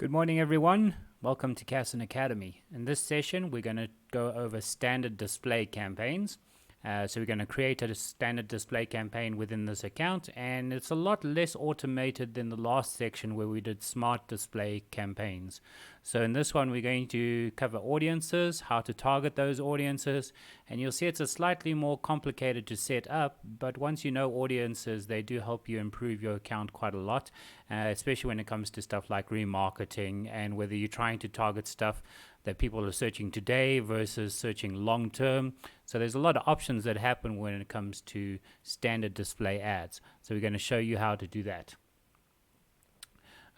Good morning, everyone. Welcome to Casson Academy. In this session, we're going to go over standard display campaigns. So we're going to create a standard display campaign within this account, and it's a lot less automated than the last section where we did smart display campaigns. So in this one, we're going to cover audiences, how to target those audiences, and you'll see it's a slightly more complicated to set up, but once you know audiences, they do help you improve your account quite a lot, especially when it comes to stuff like remarketing and whether you're trying to target stuff that people are searching today versus searching long term. So there's a lot of options that happen when it comes to standard display ads. So we're going to show you how to do that.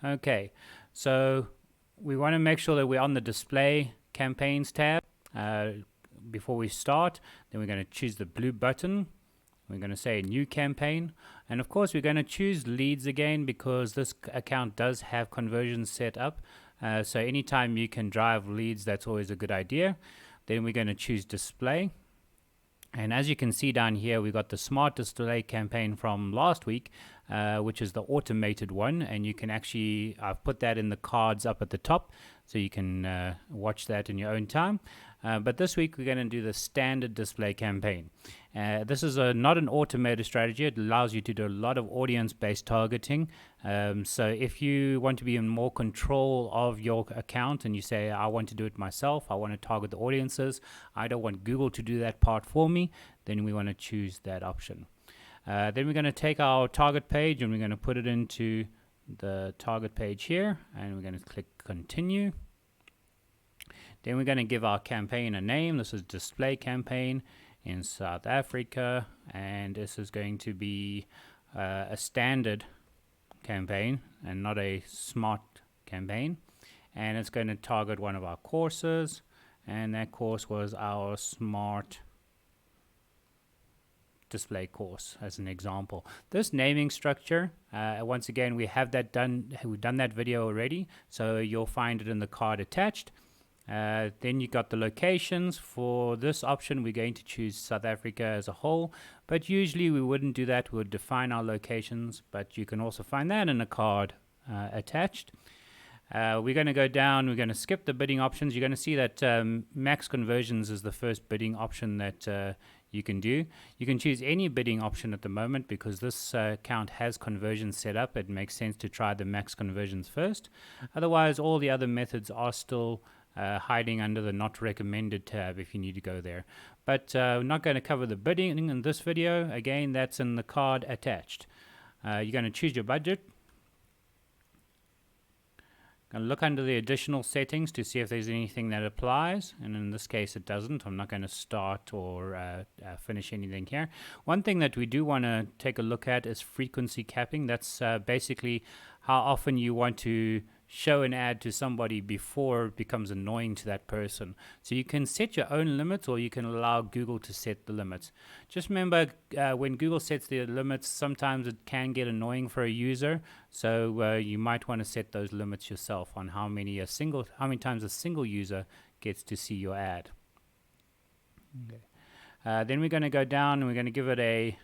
Okay, so we want to make sure that we're on the display campaigns tab before we start. Then we're going to choose the blue button. We're going to say new campaign, and of course we're going to choose leads again because this account does have conversions set up. So anytime you can drive leads, that's always a good idea. Then we're going to choose display. And as you can see down here, we got the smart display campaign from last week, which is the automated one. And you can actually, I've put that in the cards up at the top, so you can watch that in your own time. But this week, we're going to do the standard display campaign. This is not an automated strategy. It allows you to do a lot of audience-based targeting. So if you want to be in more control of your account and you say, I want to do it myself, I want to target the audiences, I don't want Google to do that part for me, then we want to choose that option. Then we're going to take our target page and we're going to put it into the target page here, and we're going to click continue. Then we're going to give our campaign a name. This is display campaign in South Africa, and this is going to be a standard campaign and not a smart campaign, and it's going to target one of our courses, and that course was our smart display course as an example. This naming structure, once again, we've done that video already, so you'll find it in the card attached. Then you got the locations. For this option, we're going to choose South Africa as a whole, but usually we wouldn't do that. We would define our locations, but you can also find that in a card attached. We're going to go down. We're going to skip the bidding options. You're going to see that max conversions is the first bidding option that you can do. You can choose any bidding option at the moment because this account has conversions set up. It makes sense to try the max conversions first. Otherwise, all the other methods are still hiding under the not recommended tab if you need to go there. But we're not going to cover the bidding in this video. Again, that's in the card attached. You're going to choose your budget. Going to look under the additional settings to see if there's anything that applies, and in this case it doesn't. I'm not going to start or finish anything here. One thing that we do want to take a look at is frequency capping. That's basically how often you want to show an ad to somebody before it becomes annoying to that person. So you can set your own limits, or you can allow Google to set the limits. Just remember, when Google sets the limits, sometimes it can get annoying for a user. So you might want to set those limits yourself on how many times a single user gets to see your ad. Okay. Then we're going to go down and we're going to give it a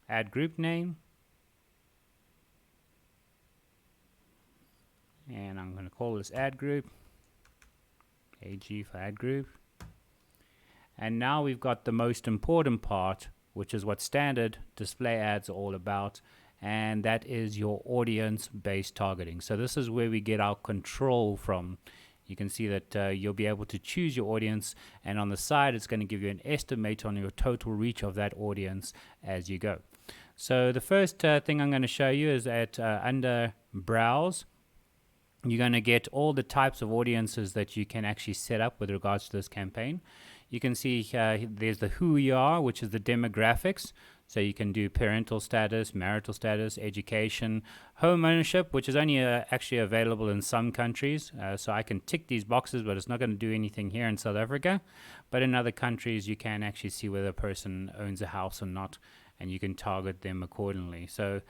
ad group name. And I'm going to call this ad group, AG for ad group. And now we've got the most important part, which is what standard display ads are all about, and that is your audience-based targeting. So this is where we get our control from. You can see that you'll be able to choose your audience, and on the side it's going to give you an estimate on your total reach of that audience as you go. So the first thing I'm going to show you is at under Browse. You're going to get all the types of audiences that you can actually set up with regards to this campaign. You can see there's the who you are, which is the demographics. So you can do parental status, marital status, education, home ownership, which is only actually available in some countries. So I can tick these boxes, but it's not going to do anything here in South Africa. But in other countries, you can actually see whether a person owns a house or not, and you can target them accordingly. So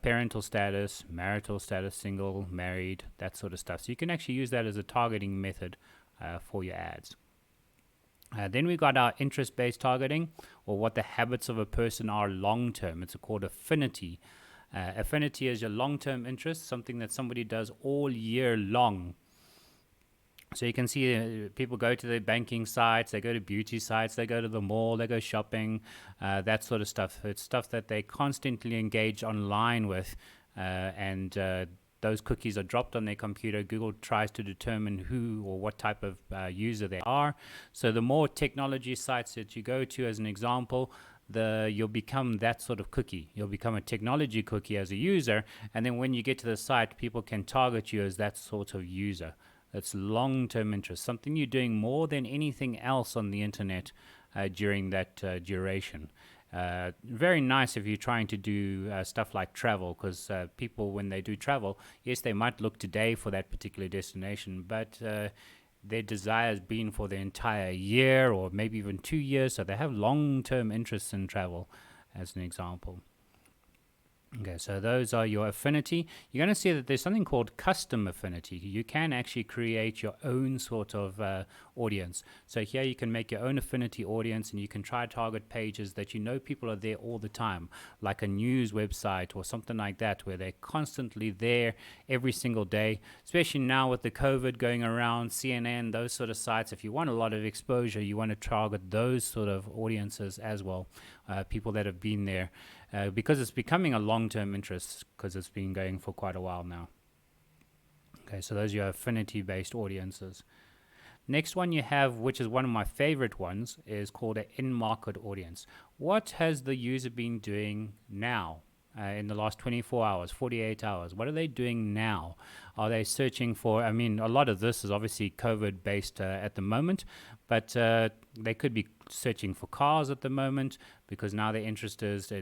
parental status, marital status, single, married, that sort of stuff. So you can actually use that as a targeting method for your ads. Then we got our interest-based targeting, or what the habits of a person are long-term. It's called Affinity Affinity is your long-term interest, something that somebody does all year long. So you can see people go to their banking sites, they go to beauty sites, they go to the mall, they go shopping, that sort of stuff. It's stuff that they constantly engage online with, and those cookies are dropped on their computer. Google tries to determine who or what type of user they are. So the more technology sites that you go to, as an example, you'll become that sort of cookie. You'll become a technology cookie as a user, and then when you get to the site, people can target you as that sort of user. That's long-term interest, something you're doing more than anything else on the internet during that duration. Very nice if you're trying to do stuff like travel, because people, when they do travel, yes, they might look today for that particular destination, but their desire has been for the entire year or maybe even 2 years, so they have long-term interests in travel, as an example. Okay, so those are your affinity. You're going to see that there's something called custom affinity. You can actually create your own sort of audience. So here you can make your own affinity audience, and you can try target pages that you know people are there all the time, like a news website or something like that, where they're constantly there every single day, especially now with the COVID going around, CNN, those sort of sites. If you want a lot of exposure, you want to target those sort of audiences as well, people that have been there. Because it's becoming a long-term interest, because it's been going for quite a while now. Okay, so those are your affinity-based audiences. Next one you have, which is one of my favorite ones, is called an in-market audience. What has the user been doing now? In the last 24 hours, 48 hours? What are they doing now? Are they searching for, a lot of this is obviously COVID based at the moment, but they could be searching for cars at the moment, because now their interest is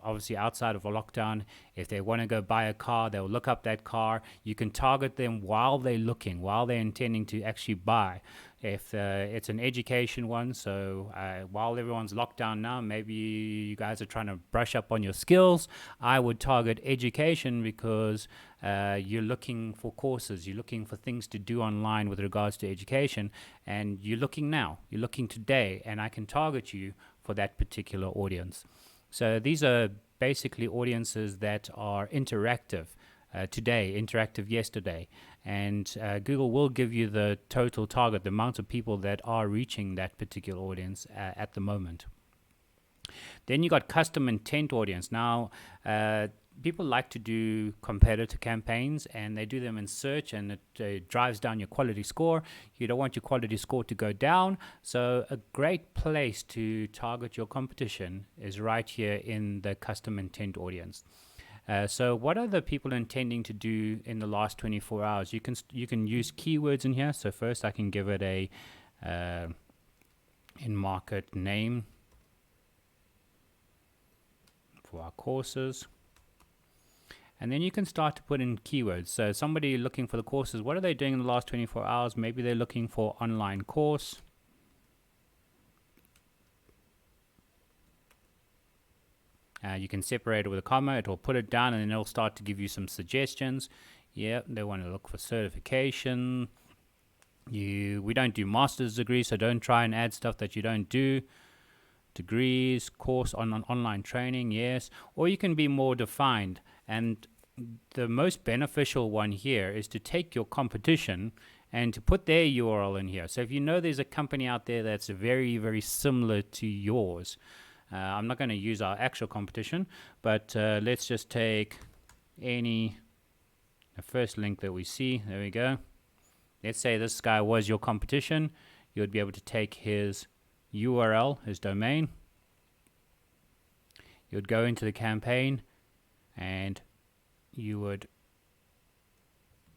obviously outside of a lockdown. If they want to go buy a car, they'll look up that car. You can target them while they're looking, while they're intending to actually buy. If it's an education one, so while everyone's locked down now, maybe you guys are trying to brush up on your skills, I would target education, because you're looking for courses, you're looking for things to do online with regards to education, and you're looking now, you're looking today, and I can target you for that particular audience. So these are basically audiences that are interactive. Today, interactive yesterday, and Google will give you the total target, the amount of people that are reaching that particular audience at the moment. Then you got custom intent audience. Now, people like to do competitor campaigns, and they do them in search, and it drives down your quality score. You don't want your quality score to go down, so a great place to target your competition is right here in the custom intent audience. So what are the people intending to do in the last 24 hours? You can use keywords in here. So first I can give it a in-market name for our courses. And then you can start to put in keywords. So somebody looking for the courses, what are they doing in the last 24 hours? Maybe they're looking for online course. You can separate it with a comma. It will put it down, and then it'll start to give you some suggestions. Yeah, they want to look for certification. We don't do master's degrees, so don't try and add stuff that you don't do. Degrees, course on online training, yes. Or you can be more defined. And the most beneficial one here is to take your competition and to put their URL in here. So if you know there's a company out there that's very, very similar to yours, I'm not going to use our actual competition, but let's just take the first link that we see. There we go. Let's say this guy was your competition. You would be able to take his URL, his domain. You would go into the campaign, and you would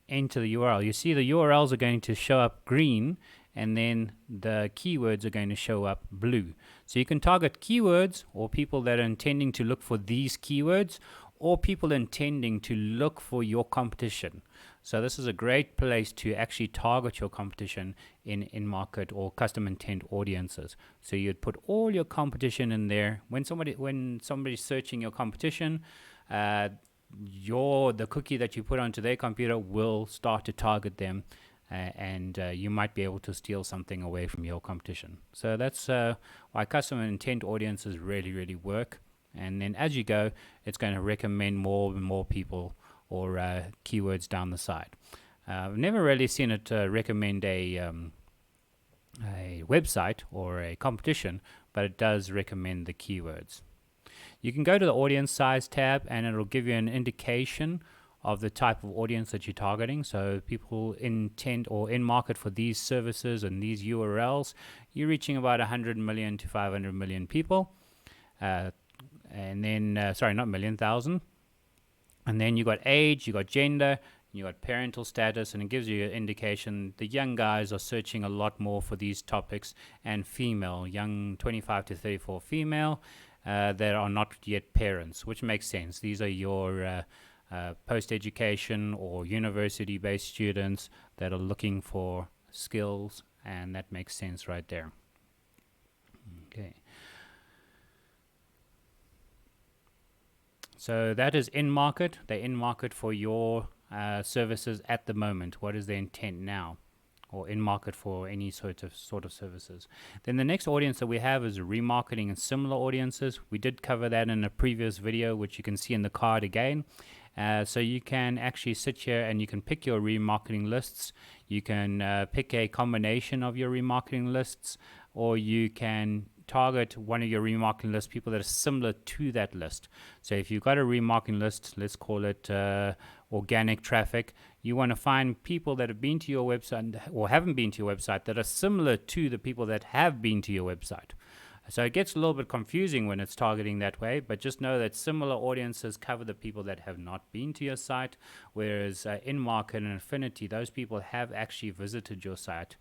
enter the URL. You see the URLs are going to show up green, and then the keywords are going to show up blue. So you can target keywords, or people that are intending to look for these keywords, or people intending to look for your competition. So this is a great place to actually target your competition in market or custom intent audiences. So you'd put all your competition in there. When somebody's searching your competition, the cookie that you put onto their computer will start to target them, and you might be able to steal something away from your competition. So that's why custom intent audiences really, really work. and then as you go, it's going to recommend more and more people or keywords down the side. I've never really seen it recommend a website or a competition, but it does recommend the keywords. You can go to the audience size tab and it'll give you an indication of the type of audience that you're targeting. So people intent or in market for these services and these URLs, you're reaching about 100 million to 500 million people. And then, sorry, not million, thousand. And then you got age, you got gender, you got parental status, and it gives you an indication the young guys are searching a lot more for these topics, and female, young 25 to 34 female that are not yet parents, which makes sense. These are your post-education or university-based students that are looking for skills, and that makes sense right there. Okay. So that is in market. They're in market for your services at the moment. What is the intent now? Or in market for any sort of services. Then the next audience that we have is remarketing and similar audiences. We did cover that in a previous video, which you can see in the card again. So you can actually sit here and you can pick your remarketing lists. You can pick a combination of your remarketing lists, or you can target one of your remarketing lists, people that are similar to that list. So if you've got a remarketing list, let's call it organic traffic, you want to find people that have been to your website or haven't been to your website that are similar to the people that have been to your website. So it gets a little bit confusing when it's targeting that way, but just know that similar audiences cover the people that have not been to your site, whereas in market and Affinity, those people have actually visited your site,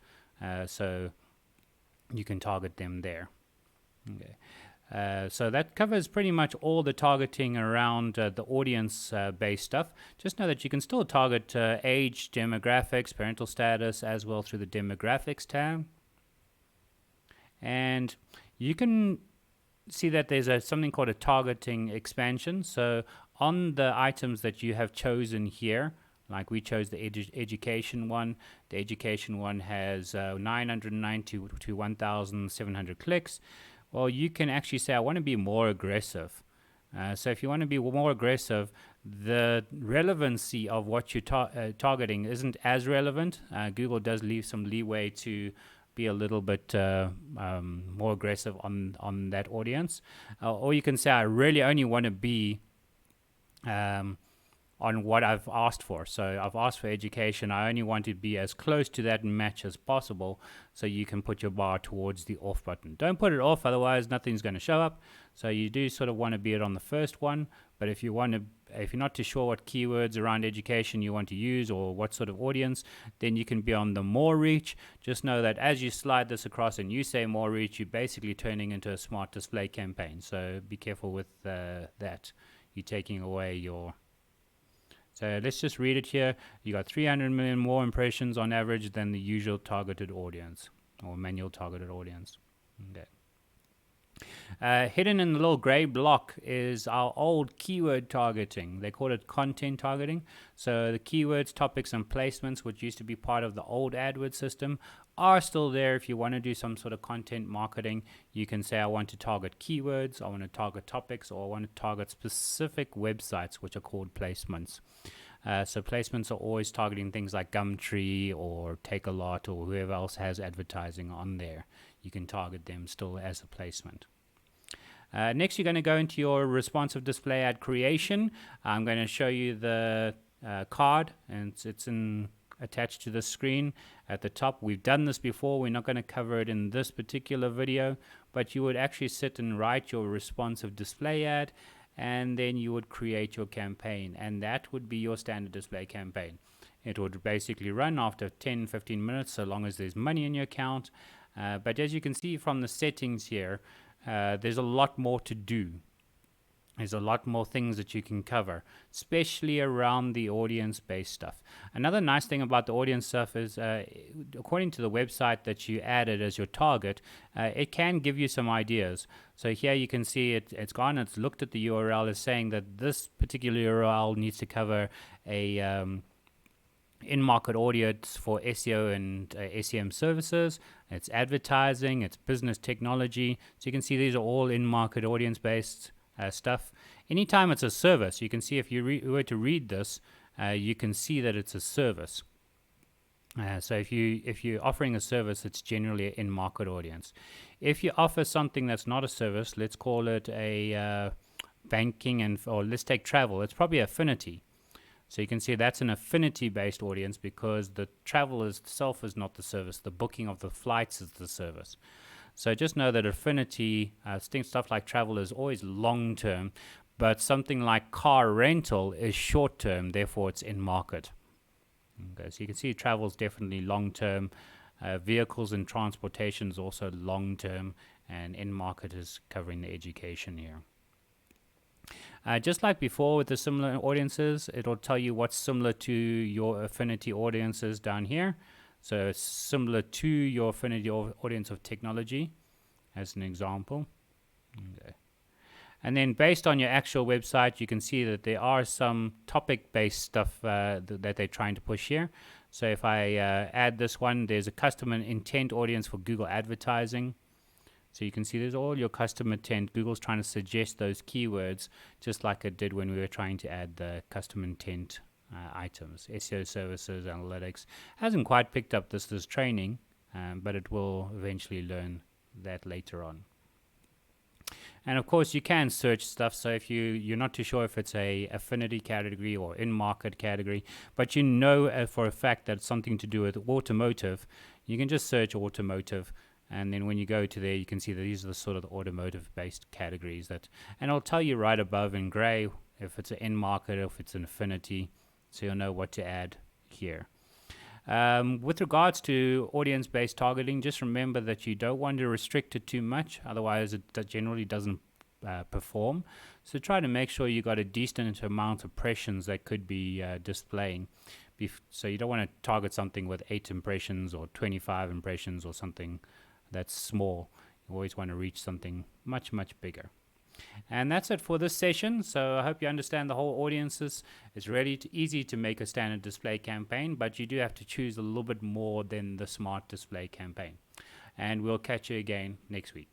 so you can target them there. Okay. So that covers pretty much all the targeting around the audience-based stuff. Just know that you can still target age, demographics, parental status, as well through the demographics tab. And you can see that there's something called a targeting expansion. So on the items that you have chosen here, like we chose the education one. The education one has 990 to 1,700 clicks. Well, you can actually say, I want to be more aggressive. So if you want to be more aggressive, the relevancy of what you're targeting isn't as relevant. Google does leave some leeway to be a little bit more aggressive on that audience. Or you can say, I really only want to be on what I've asked for. So I've asked for education. I only want to be as close to that match as possible, so you can put your bar towards the off button. Don't put it off, otherwise nothing's going to show up. So you do sort of want to be it on the first one, but if you're not too sure what keywords around education you want to use or what sort of audience, then you can be on the more reach. Just know that as you slide this across and you say more reach, you're basically turning into a smart display campaign. So be careful with that. You're taking away your... So let's just read it here. You got 300 million more impressions on average than the usual targeted audience or manual targeted audience. Okay. Hidden in the little gray block is our old keyword targeting. They call it content targeting. So the keywords, topics, and placements, which used to be part of the old AdWords system, are still there. If you want to do some sort of content marketing, you can say, I want to target keywords, I want to target topics, or I want to target specific websites, which are called placements. So placements are always targeting things like Gumtree or Take-A-Lot or whoever else has advertising on there. You can target them still as a placement. Next, you're going to go into your responsive display ad creation. I'm going to show you the card, and it's attached to the screen at the top. We've done this before. We're not going to cover it in this particular video, but you would actually sit and write your responsive display ad, and then you would create your campaign, and that would be your standard display campaign. It would basically run after 10-15 minutes, so long as there's money in your account. But as you can see from the settings here, there's a lot more to do. There's a lot more things that you can cover, especially around the audience-based stuff. Another nice thing about the audience stuff is, according to the website that you added as your target, it can give you some ideas. So here you can see it's gone, it's looked at the URL, is saying that this particular URL needs to cover a in-market audience for SEO and SEM services. It's advertising, it's business technology. So you can see these are all in-market audience-based stuff. Anytime it's a service, you can see if you were to read this, you can see that it's a service. So if you're offering a service, it's generally an in-market audience. If you offer something that's not a service, let's call it a banking or let's take travel. It's probably affinity. So you can see that's an affinity-based audience because the travel itself is not the service. The booking of the flights is the service. So just know that affinity, stuff like travel is always long-term, but something like car rental is short-term, therefore it's in-market. Okay, so you can see travel is definitely long-term. Vehicles and transportation is also long-term, and in-market is covering the education here. Just like before with the similar audiences, it'll tell you what's similar to your affinity audiences down here. So it's similar to your affinity audience of technology, as an example. Okay. And then based on your actual website, you can see that there are some topic-based stuff that they're trying to push here. So if I add this one, there's a customer intent audience for Google advertising. So you can see there's all your customer intent. Google's trying to suggest those keywords, just like it did when we were trying to add the customer intent items. SEO services, analytics. Hasn't quite picked up this training, but it will eventually learn that later on. And of course, you can search stuff. So if you're not too sure if it's a affinity category or in-market category, but you know for a fact that it's something to do with automotive, you can just search automotive. And then when you go to there, you can see that these are the sort of automotive-based categories and I'll tell you right above in gray if it's an in-market or if it's an affinity, so you'll know what to add here. With regards to audience-based targeting, just remember that you don't want to restrict it too much, otherwise it generally doesn't perform. So try to make sure you got a decent amount of impressions that could be displaying. So you don't want to target something with 8 impressions or 25 impressions or something that's small. You always want to reach something much, much bigger. And that's it for this session. So I hope you understand the whole audiences. It's really easy to make a standard display campaign, but you do have to choose a little bit more than the smart display campaign. And we'll catch you again next week.